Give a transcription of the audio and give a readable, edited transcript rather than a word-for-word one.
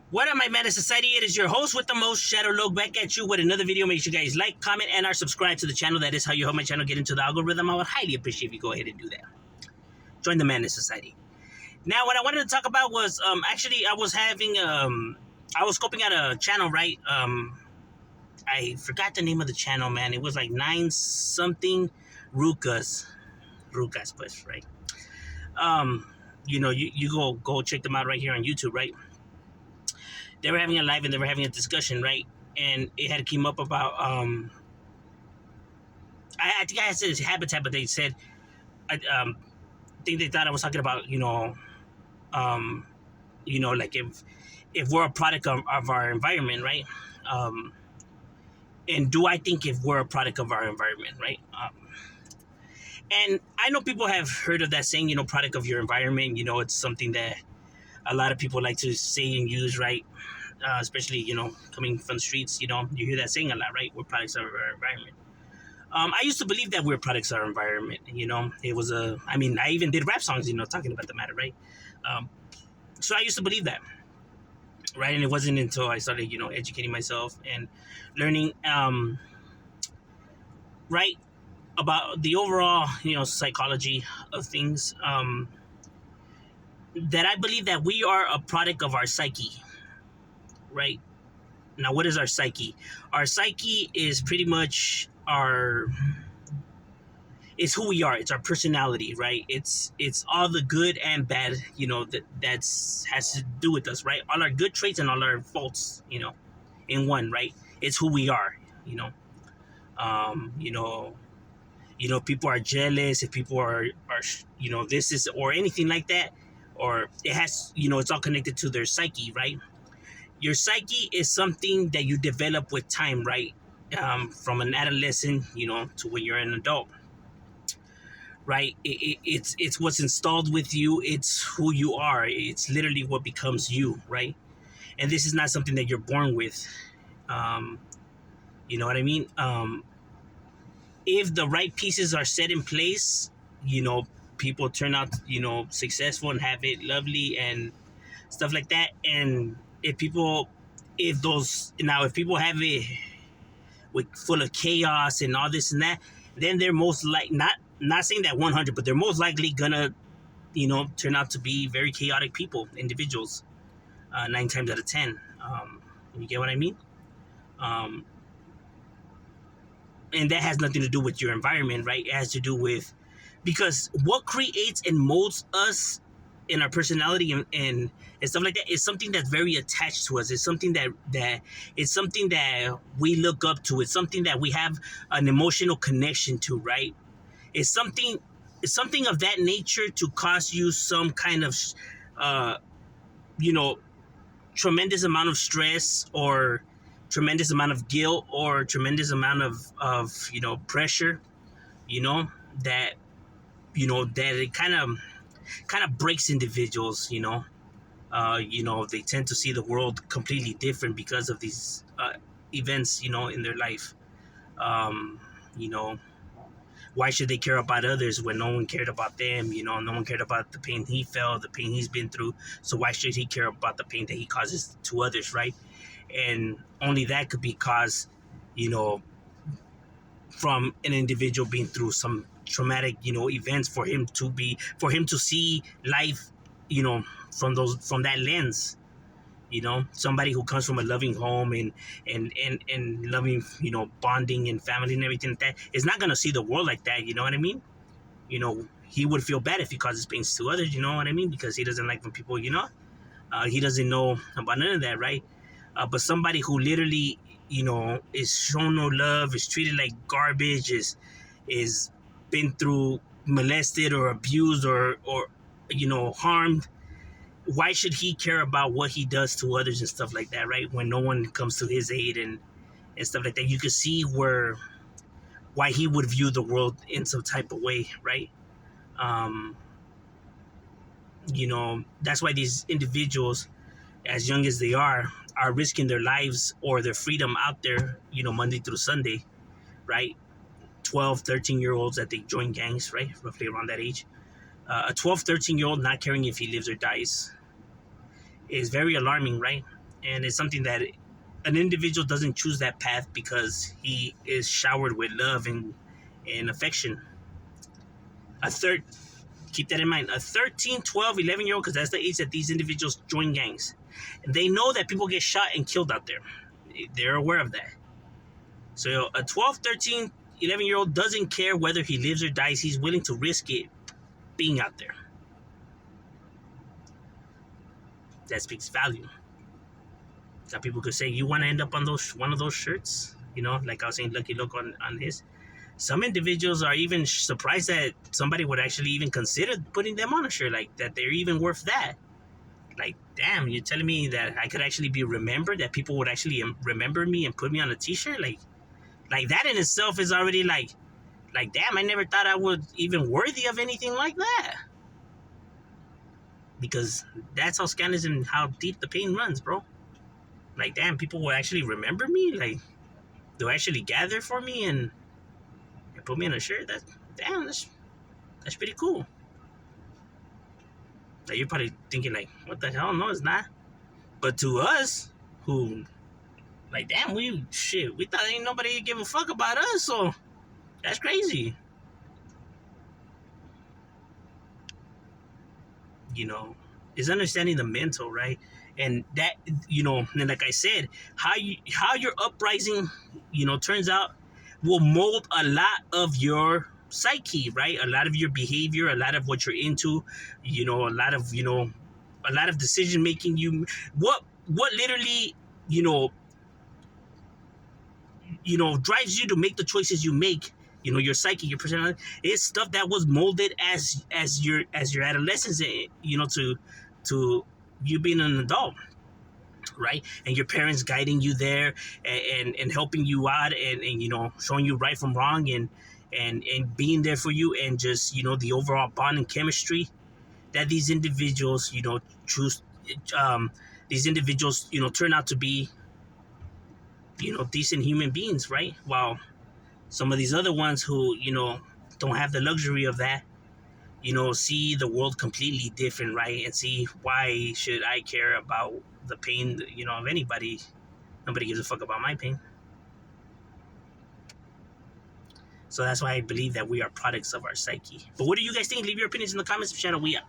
What up, my man of society? It is your host with the most, Shadow Low, back at you with another video. Make sure you guys like, comment, and are subscribed to the channel. That is how you help my channel get into the algorithm. I would highly appreciate if you go ahead and do that. Join the man of society. Now, what I wanted to talk about was actually I was scoping out a channel, right? I forgot the name of the channel, man. It was like 9 something Rucas, pues, right? You go check them out right here on YouTube, right? They were having a live and they were having a discussion, right? And it had came up about I think I had said habitat, but they said I think they thought I was talking about like if we're a product of our environment, right? And do I think if we're a product of our environment, right? And I know people have heard of that saying, product of your environment. It's something that a lot of people like to say and use, right? Especially, coming from the streets, you hear that saying a lot, right? We're products of our environment. I used to believe that we're products of our environment. It was I even did rap songs, talking about the matter, right? So I used to believe that, right? And it wasn't until I started, educating myself and learning, right, about the overall, psychology of things, that I believe that we are a product of our psyche, right? Now, what is our psyche? Our psyche is pretty much it's who we are. It's our personality, right? It's all the good and bad, that's has to do with us, right? All our good traits and all our faults, in one, right? It's who we are, people are jealous, if people are this is or anything like that, or it has, it's all connected to their psyche, right? Your psyche is something that you develop with time, right? From an adolescent, to when you're an adult, right? It's what's installed with you. It's who you are. It's literally what becomes you, right? And this is not something that you're born with. You know what I mean? If the right pieces are set in place, people turn out, successful and have it lovely and stuff like that. And if people have it with full of chaos and all this and that, then they're most like not saying that 100, but they're most likely gonna turn out to be very chaotic individuals, 9 times out of 10. You get what I mean? And that has nothing to do with your environment, right? It has to do with, because what creates and molds us in our personality and stuff like that is something that's very attached to us. It's something that it's something that we look up to. It's something that we have an emotional connection to, right? It's something of that nature to cause you some kind of tremendous amount of stress, or tremendous amount of guilt, or tremendous amount of pressure, that that it kind of breaks individuals. They tend to see the world completely different because of these events, in their life. Why should they care about others when no one cared about them? No one cared about the pain he felt, the pain he's been through. So why should he care about the pain that he causes to others, right? And only that could be caused, from an individual being through some traumatic, events, for him to see life, from that lens. Somebody who comes from a loving home and loving, bonding and family and everything like that is not gonna see the world like that. You know what I mean? He would feel bad if he causes pain to others. You know what I mean? Because he doesn't like when people, he doesn't know about none of that, right? But somebody who literally, is shown no love, is treated like garbage, is been through molested or abused or harmed, why should he care about what he does to others and stuff like that, right? When no one comes to his aid and stuff like that, you can see why he would view the world in some type of way, right? That's why these individuals, as young as they are risking their lives or their freedom out there, Monday through Sunday, right? 12, 13-year-olds that they join gangs, right? Roughly around that age. A 12, 13-year-old not caring if he lives or dies is very alarming, right? And it's something that an individual doesn't choose that path because he is showered with love and affection. A third, keep that in mind, a 13, 12, 11-year-old, because that's the age that these individuals join gangs. And they know that people get shot and killed out there. They're aware of that. So a 12, 13, 11-year-old doesn't care whether he lives or dies. He's willing to risk it being out there. That speaks value. Now people could say, you want to end up on one of those shirts? You know, like I was saying, Lucky Look on his. Some individuals are even surprised that somebody would actually even consider putting them on a shirt, like that they're even worth that. Like, damn, you're telling me that I could actually be remembered, that people would actually remember me and put me on a t-shirt? Like that in itself is already like, damn, I never thought I would even worthy of anything like that. Because that's how scandalous and how deep the pain runs, bro. Like, damn, people will actually remember me. Like, they'll actually gather for me and put me in a shirt. That's pretty cool. Like, you're probably thinking, like, what the hell? No, it's not. But to us, who, like, damn, we thought ain't nobody give a fuck about us, so that's crazy. You know, is understanding the mental, right? And that, you know, and like I said, how your uprising, you know, turns out will mold a lot of your psyche, right? A lot of your behavior, a lot of what you're into, you know, a lot of decision making. What literally, you know, drives you to make the choices you make. You know, your psyche, your personality, is stuff that was molded as your adolescence. You know, to you being an adult, right? And your parents guiding you there and helping you out and you know, showing you right from wrong and being there for you, and just, you know, the overall bond and chemistry that these individuals, you know, choose. These individuals, you know, turn out to be, you know, decent human beings, right? While some of these other ones who, you know, don't have the luxury of that, you know, see the world completely different, right? And see, why should I care about the pain, you know, of anybody? Nobody gives a fuck about my pain. So that's why I believe that we are products of our psyche. But what do you guys think? Leave your opinions in the comments channel. We out.